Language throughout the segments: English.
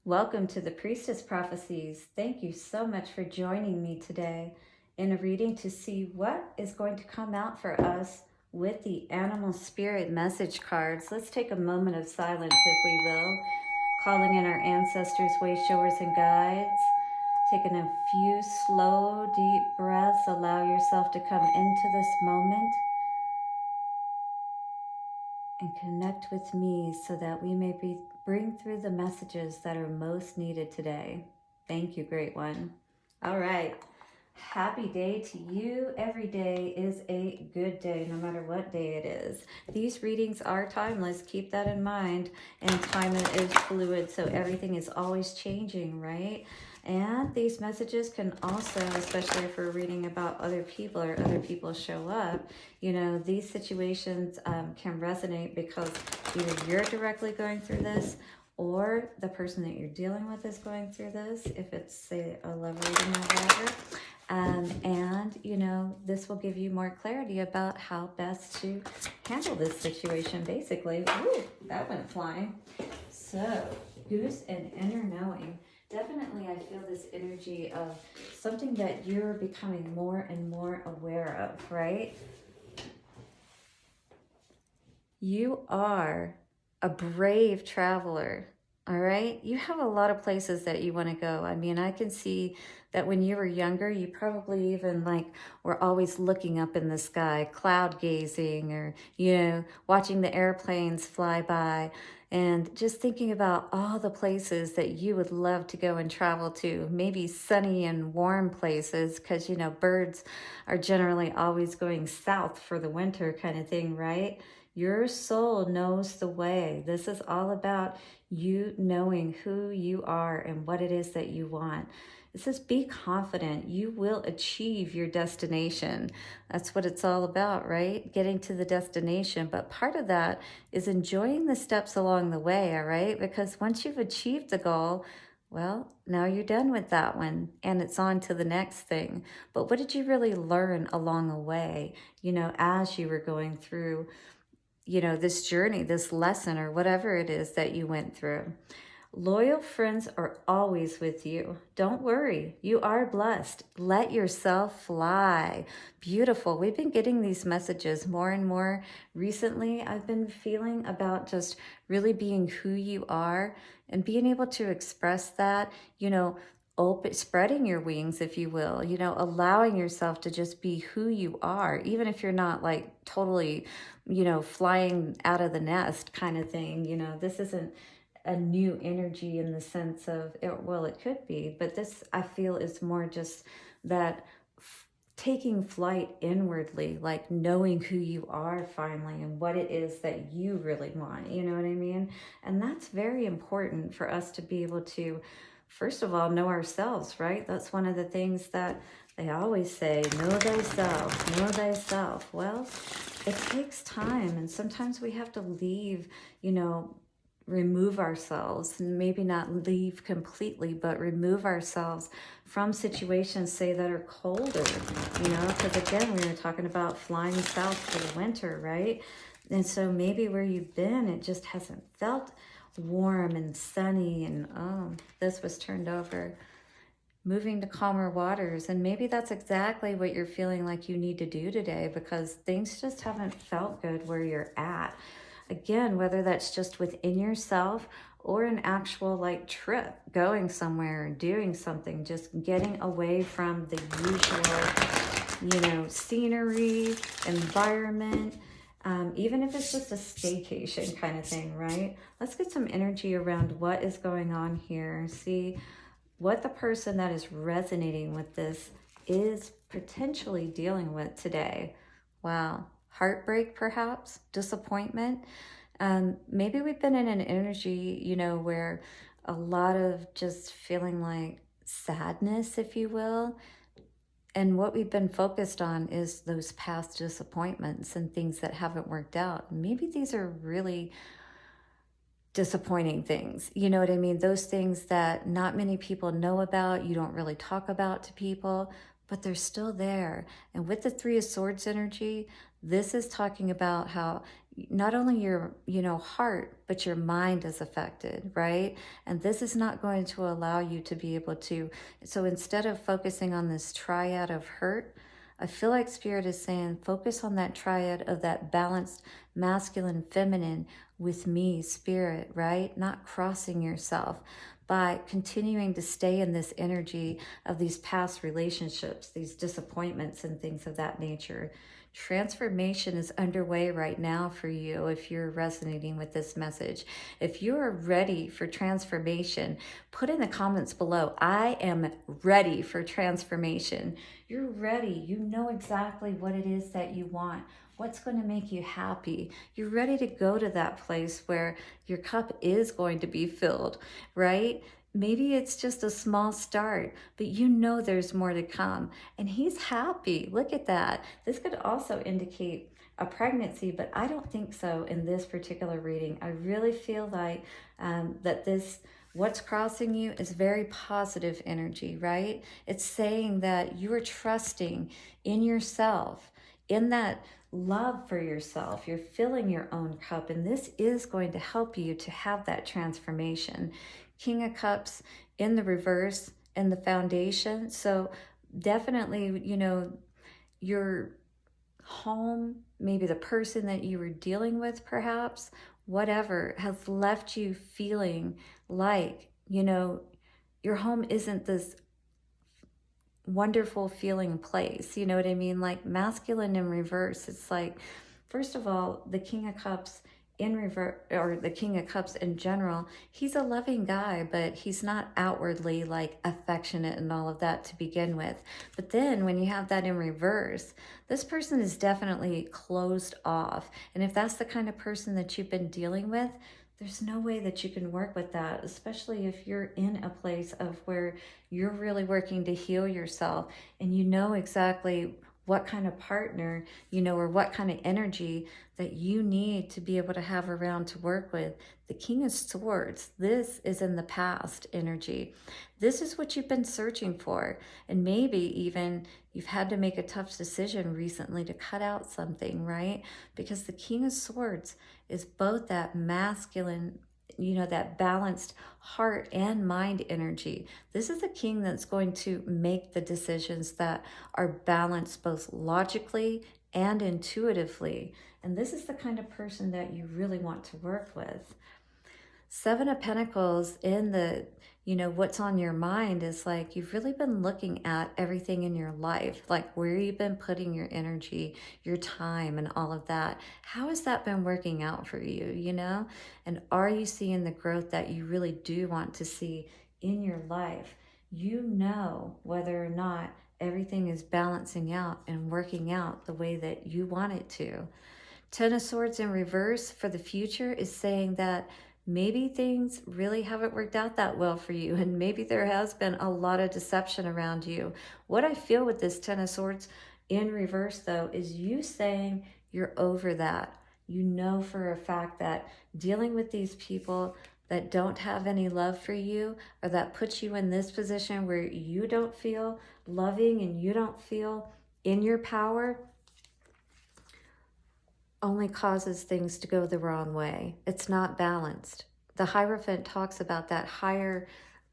Welcome to the Priestess Prophecies. Thank you so much for joining me today in a reading to see what is going to come out for us with the animal spirit message cards. Let's take a moment of silence, if we will, calling in our ancestors, way showers, and guides. Taking a few slow, deep breaths. Allow yourself to come into this moment and connect with me so that we may bring through the messages that are most needed today. Thank you, Great One. All right. Happy day to you. Every day is a good day, no matter what day it is. These readings are timeless. Keep that in mind. And time is fluid, so everything is always changing, right? And these messages can also, especially if we're reading about other people or other people show up, these situations can resonate because either you're directly going through this or the person that you're dealing with is going through this, if it's, say, a love reading or whatever. This will give you more clarity about how best to handle this situation, basically. Ooh, that went flying. So, Goose and Inner Knowing. Definitely, I feel this energy of something that you're becoming more and more aware of, right? You are a brave traveler, all right? You have a lot of places that you want to go. I mean, I can see that when you were younger, you probably even were always looking up in the sky, cloud gazing, or, watching the airplanes fly by and just thinking about all the places that you would love to go and travel to, maybe sunny and warm places, because, birds are generally always going south for the winter kind of thing, right? Your soul knows the way. This is all about you knowing who you are and what it is that you want. It says, be confident. You will achieve your destination. That's what it's all about, right? Getting to the destination. But part of that is enjoying the steps along the way, all right? Because once you've achieved the goal, well, now you're done with that one and it's on to the next thing. But what did you really learn along the way, as you were going through this journey, this lesson, or whatever it is that you went through? Loyal friends are always with you. Don't worry, you are blessed. Let yourself fly. Beautiful. We've been getting these messages more and more recently. I've been feeling about just really being who you are and being able to express that, spreading your wings, if you will, allowing yourself to just be who you are, even if you're not totally, flying out of the nest kind of thing. This isn't a new energy in the sense of it, well, it could be, but this, I feel, is more just that taking flight inwardly, like knowing who you are finally and what it is that you really want, you know what I mean? And that's very important for us to be able to, first of all, know ourselves, right? That's one of the things that they always say, know thyself, know thyself. Well, it takes time, and sometimes we have to leave, remove ourselves, and maybe not leave completely, but remove ourselves from situations, say, that are colder, because again, we were talking about flying south for the winter, right? And so maybe where you've been, it just hasn't felt warm and sunny, and this was turned over. Moving to calmer waters, and maybe that's exactly what you're feeling like you need to do today, because things just haven't felt good where you're at. Again, whether that's just within yourself or an actual trip, going somewhere and doing something, just getting away from the usual, scenery, environment, even if it's just a staycation kind of thing, right? Let's get some energy around what is going on here. See what the person that is resonating with this is potentially dealing with today. Wow. Heartbreak, perhaps, disappointment. Maybe we've been in an energy, where a lot of just feeling like sadness, if you will. And what we've been focused on is those past disappointments and things that haven't worked out. Maybe these are really disappointing things. You know what I mean? Those things that not many people know about, you don't really talk about to people, but they're still there. And with the Three of Swords energy, this is talking about how not only your, heart, but your mind is affected, right? And this is not going to allow you to be able to. So instead of focusing on this triad of hurt, I feel like Spirit is saying, focus on that triad of that balanced masculine, feminine with me, Spirit, right? Not crossing yourself by continuing to stay in this energy of these past relationships, these disappointments and things of that nature. Transformation is underway right now for you if you're resonating with this message. If you're ready for transformation, put in the comments below, I am ready for transformation. You're ready. You know exactly what it is that you want. What's going to make you happy? You're ready to go to that place where your cup is going to be filled, right? Maybe it's just a small start, but you know there's more to come. And he's happy. Look at that. This could also indicate a pregnancy, but I don't think so in this particular reading. I really feel like that what's crossing you is very positive energy, right? It's saying that you are trusting in yourself, in that love for yourself. You're filling your own cup, and this is going to help you to have that transformation. King of Cups in the reverse in the foundation. So definitely, your home, maybe the person that you were dealing with, perhaps, whatever, has left you feeling like, your home isn't this wonderful feeling place. You know what I mean? Like masculine in reverse. It's like, first of all, the King of Cups in reverse, or the King of Cups in general, he's a loving guy, but he's not outwardly like affectionate and all of that to begin with. But then when you have that in reverse, this person is definitely closed off. And if that's the kind of person that you've been dealing with, there's no way that you can work with that, especially if you're in a place of where you're really working to heal yourself and you know exactly what kind of partner, or what kind of energy that you need to be able to have around to work with. The King of Swords, this is in the past energy. This is what you've been searching for. And maybe even you've had to make a tough decision recently to cut out something, right? Because the King of Swords is both that masculine, that balanced heart and mind energy. This is a king that's going to make the decisions that are balanced both logically and intuitively. And this is the kind of person that you really want to work with. Seven of Pentacles in the, what's on your mind is like you've really been looking at everything in your life, like where you've been putting your energy, your time, and all of that. How has that been working out for you, And are you seeing the growth that you really do want to see in your life? You know whether or not everything is balancing out and working out the way that you want it to. Ten of Swords in reverse for the future is saying that maybe things really haven't worked out that well for you, and maybe there has been a lot of deception around you. What I feel with this Ten of Swords in reverse, though, is you saying you're over that. You know for a fact that dealing with these people that don't have any love for you, or that puts you in this position where you don't feel loving and you don't feel in your power, only causes things to go the wrong way. It's not balanced. The Hierophant talks about that higher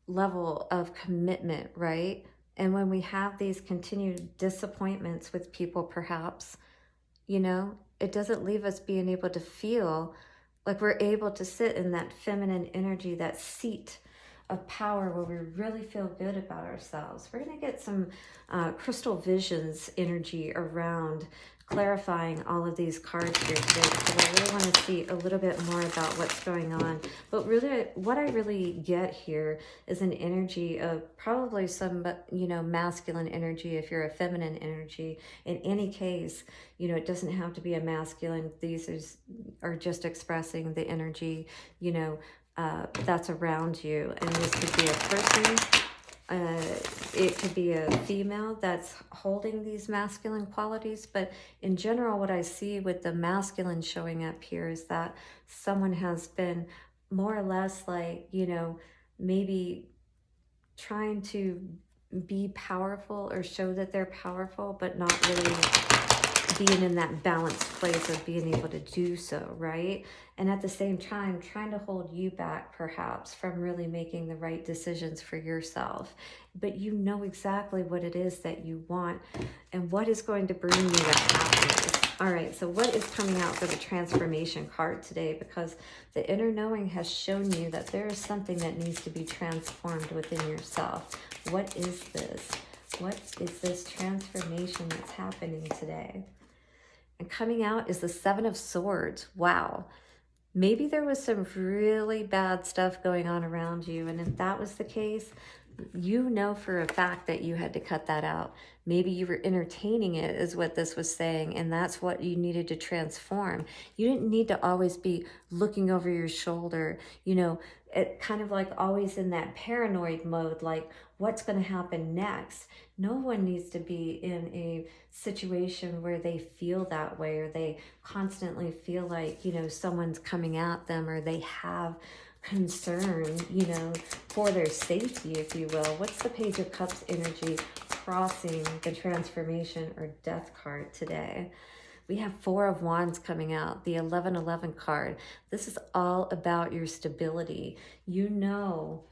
level of commitment, right? And when we have these continued disappointments with people, perhaps, it doesn't leave us being able to feel like we're able to sit in that feminine energy, that seat of power where we really feel good about ourselves. We're going to get some crystal visions energy around clarifying all of these cards here today, because I really want to see a little bit more about what's going on. But really, what I really get here is an energy of probably some, masculine energy if you're a feminine energy. In any case, it doesn't have to be a masculine. These are just expressing the energy, that's around you. And this could be a person. It could be a female that's holding these masculine qualities, but in general, what I see with the masculine showing up here is that someone has been more or less like, maybe trying to be powerful or show that they're powerful, but not really being in that balanced place of being able to do so, right? And at the same time, trying to hold you back perhaps from really making the right decisions for yourself. But you know exactly what it is that you want and what is going to bring you that happiness. All right, so what is coming out for the transformation card today? Because the inner knowing has shown you that there is something that needs to be transformed within yourself. What is this? What is this transformation that's happening today? And coming out is the Seven of Swords. Wow. Maybe there was some really bad stuff going on around you. And if that was the case, you know for a fact that you had to cut that out. Maybe you were entertaining it, is what this was saying, and that's what you needed to transform. You didn't need to always be looking over your shoulder, you know, it kind of like always in that paranoid mode, like what's going to happen next. No one needs to be in a situation where they feel that way, or they constantly feel like, you know, someone's coming at them, or they have concern, you know, for their safety, if you will. What's the Page of Cups energy crossing the transformation or death card today? We have Four of Wands coming out, the 1111 card. This is all about your stability. You know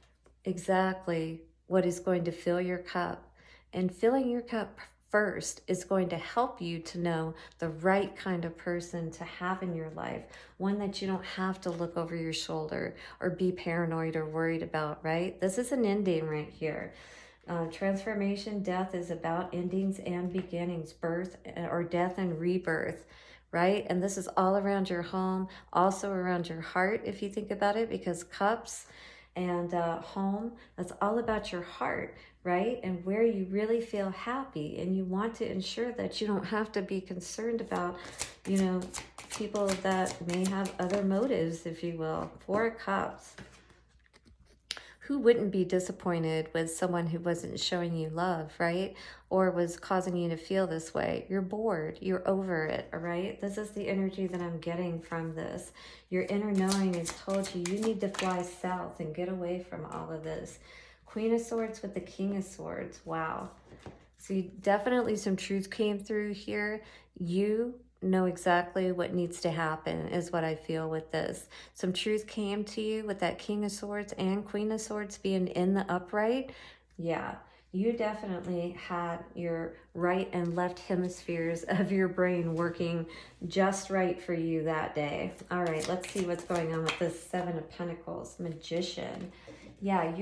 exactly what is going to fill your cup, and filling your cup first is going to help you to know the right kind of person to have in your life, one that you don't have to look over your shoulder or be paranoid or worried about, right? This is an ending right here. Transformation, death is about endings and beginnings, birth or death and rebirth, right? And this is all around your home, also around your heart, if you think about it, because cups and home, that's all about your heart, right? And where you really feel happy, and you want to ensure that you don't have to be concerned about, you know, people that may have other motives, if you will. Four of Cups. Who wouldn't be disappointed with someone who wasn't showing you love, right? Or was causing you to feel this way? You're bored. You're over it, all right? This is the energy that I'm getting from this. Your inner knowing has told you you need to fly south and get away from all of this. Queen of Swords with the King of Swords. Wow. So definitely some truth came through here. You know exactly what needs to happen is what I feel with this. Some truth came to you with that King of Swords and Queen of Swords being in the upright. Yeah, you definitely had your right and left hemispheres of your brain working just right for you that day. All right, let's see what's going on with this Seven of Pentacles, Magician. Yeah,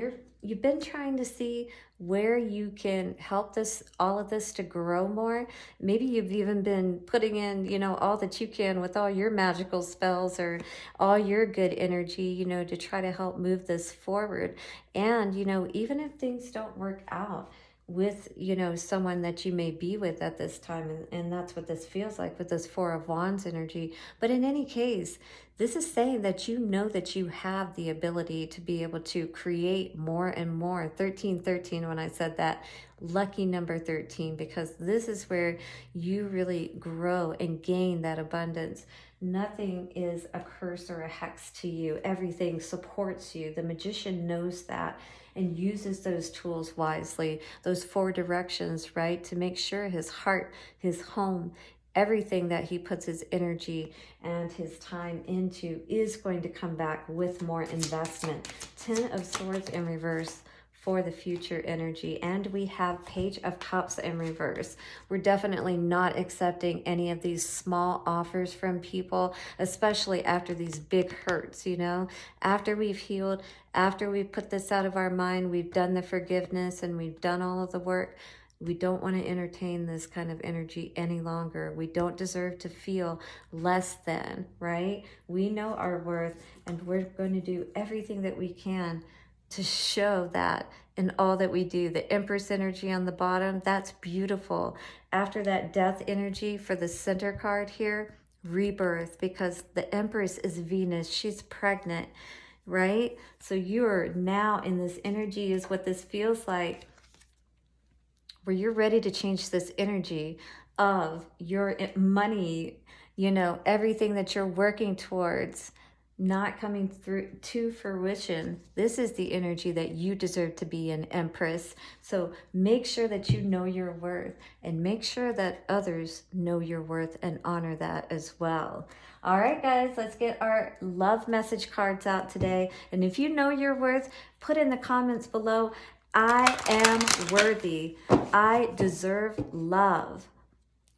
you've been trying to see where you can help this, all of this to grow more. Maybe you've even been putting in, you know, all that you can with all your magical spells or all your good energy, you know, to try to help move this forward. And, you know, even if things don't work out with, you know, someone that you may be with at this time, and that's what this feels like with this Four of Wands energy. But in any case, this is saying that you know that you have the ability to be able to create more and more. 1313, when I said that, lucky number 13, because this is where you really grow and gain that abundance. Nothing is a curse or a hex to you. Everything supports you. The Magician knows that and uses those tools wisely, those four directions, right, to make sure his heart, his home, everything that he puts his energy and his time into is going to come back with more investment. 10 of Swords in reverse for the future energy. And we have Page of Cups in reverse. We're definitely not accepting any of these small offers from people, especially after these big hurts, you know, after we've healed, after we've put this out of our mind, we've done the forgiveness and we've done all of the work. We don't want to entertain this kind of energy any longer. We don't deserve to feel less than, right? We know our worth, and we're going to do everything that we can to show that in all that we do. The Empress energy on the bottom, that's beautiful. After that Death energy for the center card here, rebirth, because the Empress is Venus. She's pregnant, right? So you're now in this energy is what this feels like, where you're ready to change this energy of your money, you know, everything that you're working towards, not coming through to fruition, this is the energy that you deserve to be an Empress. So make sure that you know your worth, and make sure that others know your worth and honor that as well. All right, guys, let's get our love message cards out today. And if you know your worth, put in the comments below, I am worthy. I deserve love.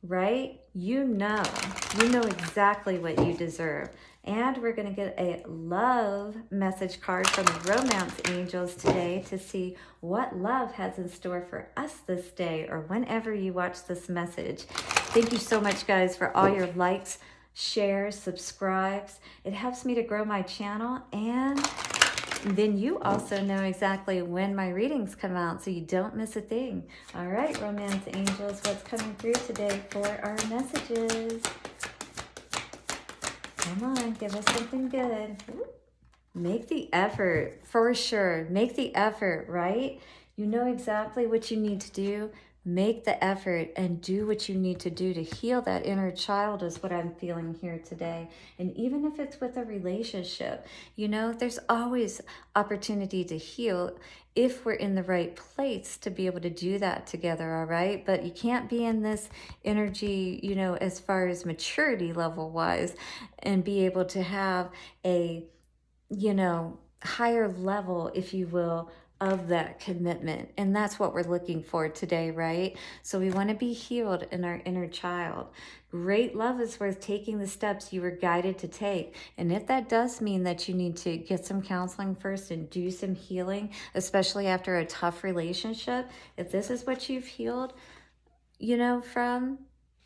Right? You know exactly what you deserve. And we're going to get a love message card from the romance angels today to see what love has in store for us this day or whenever you watch this message. Thank you so much, guys, for all your likes, shares, subscribes. It helps me to grow my channel, and then you also know exactly when my readings come out, so you don't miss a thing. All right, romance angels, what's coming through today for our messages? Come on, give us something good. Make the effort, for sure. Make the effort, right? You know exactly what you need to do. Make the effort and do what you need to do to heal that inner child is what I'm feeling here today. And even if it's with a relationship, you know, there's always opportunity to heal if we're in the right place to be able to do that together, all right? But you can't be in this energy, you know, as far as maturity level wise, and be able to have a, you know, higher level, if you will, of that commitment. And that's what we're looking for today, right? So we want to be healed in our inner child. Great love is worth taking the steps you were guided to take. And if that does mean that you need to get some counseling first and do some healing, especially after a tough relationship, if this is what you've healed, you know, from,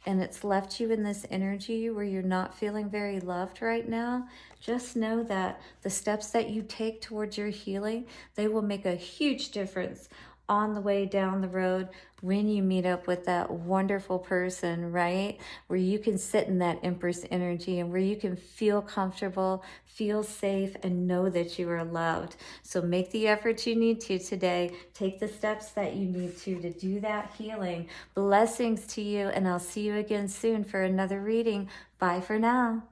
and it's left you in this energy where you're not feeling very loved right now, just know that the steps that you take towards your healing, they will make a huge difference on the way down the road when you meet up with that wonderful person, right? Where you can sit in that Empress energy and where you can feel comfortable, feel safe, and know that you are loved. So make the efforts you need to today. Take the steps that you need to do that healing. Blessings to you, and I'll see you again soon for another reading. Bye for now.